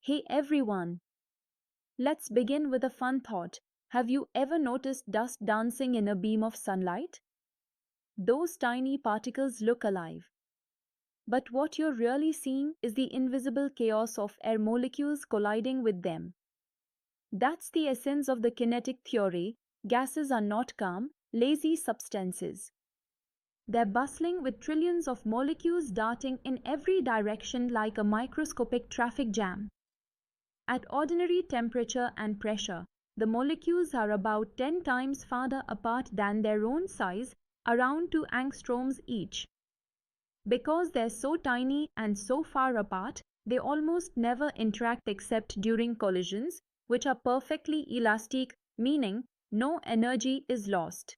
Hey everyone! Let's begin with a fun thought. Have you ever noticed dust dancing in a beam of sunlight? Those tiny particles look alive. But what you're really seeing is the invisible chaos of air molecules colliding with them. That's the essence of the kinetic theory. Gases are not calm, lazy substances. They're bustling with trillions of molecules darting in every direction like a microscopic traffic jam. At ordinary temperature and pressure, the molecules are about 10 times farther apart than their own size, around 2 angstroms each. Because they're so tiny and so far apart, they almost never interact except during collisions, which are perfectly elastic, meaning no energy is lost.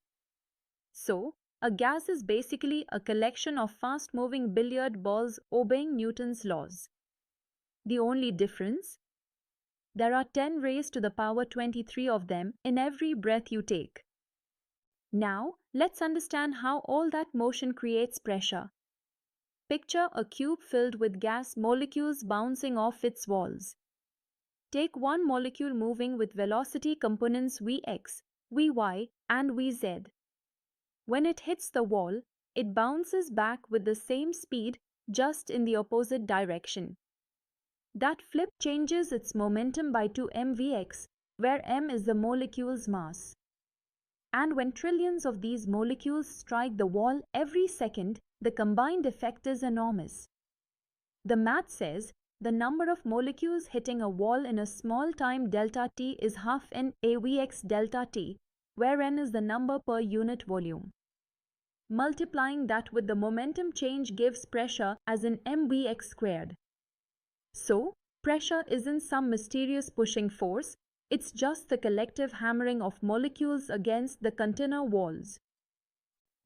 So, a gas is basically a collection of fast-moving billiard balls obeying Newton's laws. The only difference? There are 10 raised to the power 23 of them in every breath you take. Now, let's understand how all that motion creates pressure. Picture a cube filled with gas molecules bouncing off its walls. Take one molecule moving with velocity components Vx, Vy, and Vz. When it hits the wall, it bounces back with the same speed, just in the opposite direction. That flip changes its momentum by 2 mvx, where m is the molecule's mass. And when trillions of these molecules strike the wall every second, the combined effect is enormous. The math says the number of molecules hitting a wall in a small time delta t is half n avx delta t, where n is the number per unit volume. Multiplying that with the momentum change gives pressure as in mvx squared. So, pressure isn't some mysterious pushing force, it's just the collective hammering of molecules against the container walls.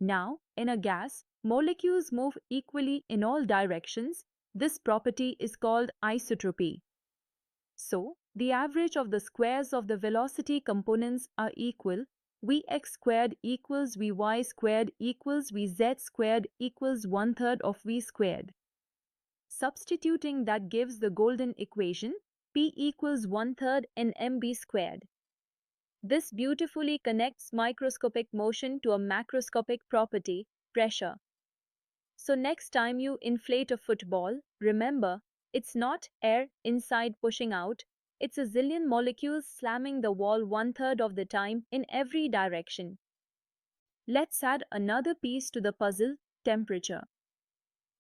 Now, in a gas, molecules move equally in all directions. This property is called isotropy. So, the average of the squares of the velocity components are equal. Vx squared equals Vy squared equals Vz squared equals 1/3 of V squared. Substituting that gives the golden equation, P equals 1/3 in mb squared. This beautifully connects microscopic motion to a macroscopic property, pressure. So next time you inflate a football, remember, it's not air inside pushing out, it's a zillion molecules slamming the wall 1/3 of the time in every direction. Let's add another piece to the puzzle, temperature.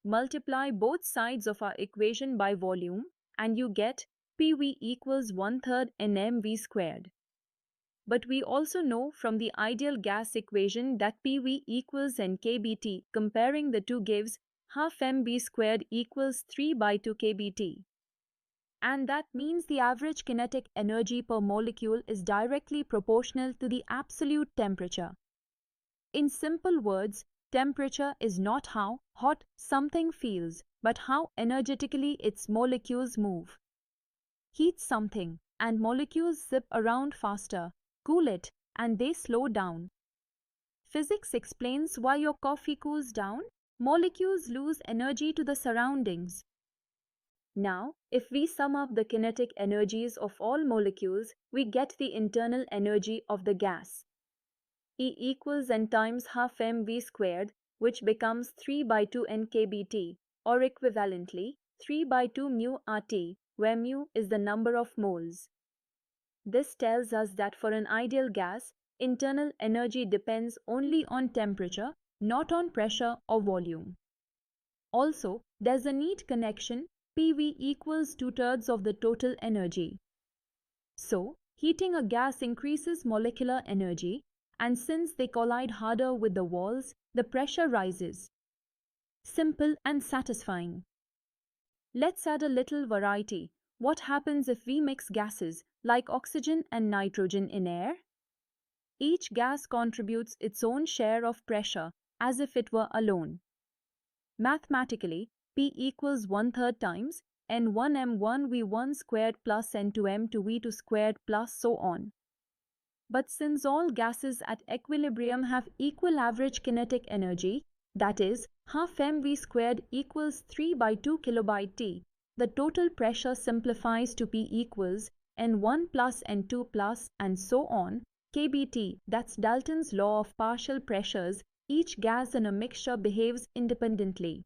Multiply both sides of our equation by volume, and you get PV equals 1/3 nmv squared. But we also know from the ideal gas equation that PV equals nkBT. Comparing the two gives half mb squared equals 3/2 kBT. And that means the average kinetic energy per molecule is directly proportional to the absolute temperature. In simple words, temperature is not how hot something feels, but how energetically its molecules move. Heat something, and molecules zip around faster. Cool it, and they slow down. Physics explains why your coffee cools down. Molecules lose energy to the surroundings. Now, if we sum up the kinetic energies of all molecules, we get the internal energy of the gas. E equals n times half mv squared, which becomes 3/2 nkBT, or equivalently 3/2 mu RT, where mu is the number of moles. This tells us that for an ideal gas, internal energy depends only on temperature, not on pressure or volume. Also, there's a neat connection. PV equals 2/3 of the total energy. So, heating a gas increases molecular energy, and since they collide harder with the walls, the pressure rises. Simple and satisfying. Let's add a little variety. What happens if we mix gases, like oxygen and nitrogen in air? Each gas contributes its own share of pressure, as if it were alone. Mathematically, P equals 1/3 times N1m1v1 squared plus N2m2v2 squared plus so on. But since all gases at equilibrium have equal average kinetic energy, that is, half mv squared equals 3/2 kilobyte T, the total pressure simplifies to P equals N1 plus N2 plus and so on, kBT, that's Dalton's law of partial pressures. Each gas in a mixture behaves independently.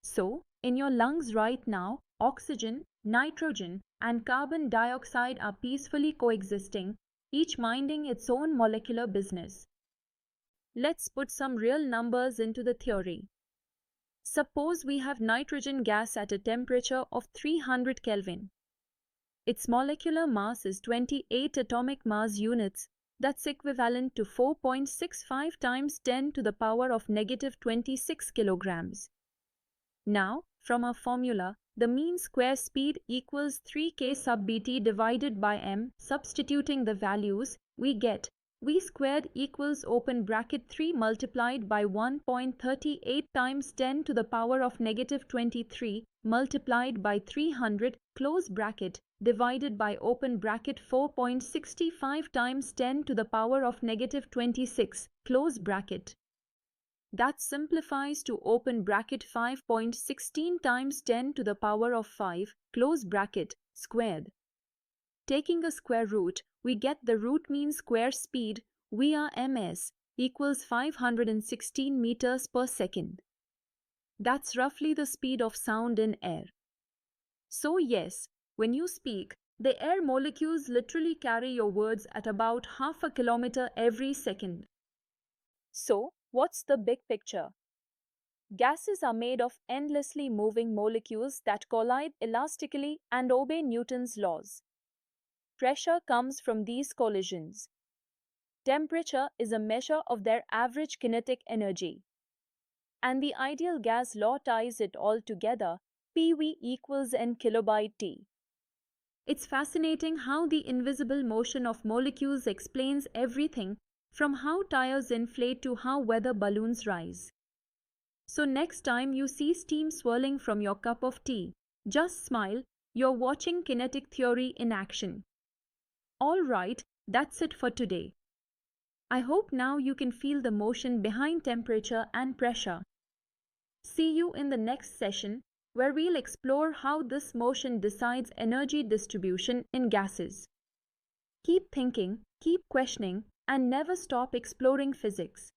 So, in your lungs right now, oxygen, nitrogen, and carbon dioxide are peacefully coexisting, each minding its own molecular business. Let's put some real numbers into the theory. Suppose we have nitrogen gas at a temperature of 300 Kelvin. Its molecular mass is 28 atomic mass units, that's equivalent to 4.65 times 10 to the power of negative 26 kilograms. Now, from our formula, the mean square speed equals 3k sub bt divided by m. Substituting the values, we get v squared equals open bracket 3 multiplied by 1.38 times 10 to the power of negative 23 multiplied by 300 close bracket divided by open bracket 4.65 times 10 to the power of negative 26 close bracket. That simplifies to open bracket 5.16 times 10 to the power of 5 close bracket squared. Taking a square root, we get the root mean square speed (ms) equals 516 meters per second. That's roughly the speed of sound in air. So yes, when you speak, the air molecules literally carry your words at about half a kilometer every second. So, what's the big picture? Gases are made of endlessly moving molecules that collide elastically and obey Newton's laws. Pressure comes from these collisions. Temperature is a measure of their average kinetic energy. And the ideal gas law ties it all together, PV equals N kilobyte T. It's fascinating how the invisible motion of molecules explains everything, from how tires inflate to how weather balloons rise. So next time you see steam swirling from your cup of tea, just smile, you're watching kinetic theory in action. Alright, that's it for today. I hope now you can feel the motion behind temperature and pressure. See you in the next session, where we'll explore how this motion decides energy distribution in gases. Keep thinking, keep questioning, and never stop exploring physics.